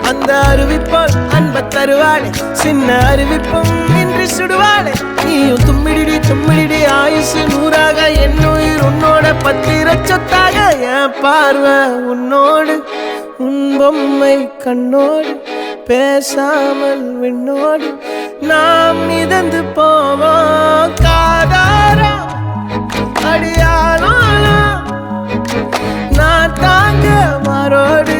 அந்த அறிவிப்போல் அன்ப தருவாளே சின்ன அறிவிப்பும் இன்று சுடுவாளே நீயும் தும்மிடி ஆயுசு 100ஆக என் உயிர் உன்னோட பத்திர சொத்தாக என் பார்வை உன்னோடு உன் பொம்மை கண்ணோடு பேசாமல் விண்ணோடு நாம் மிதந்து போவோம் காதாரா அடியானாலும் நான் தாங்க மாறோடு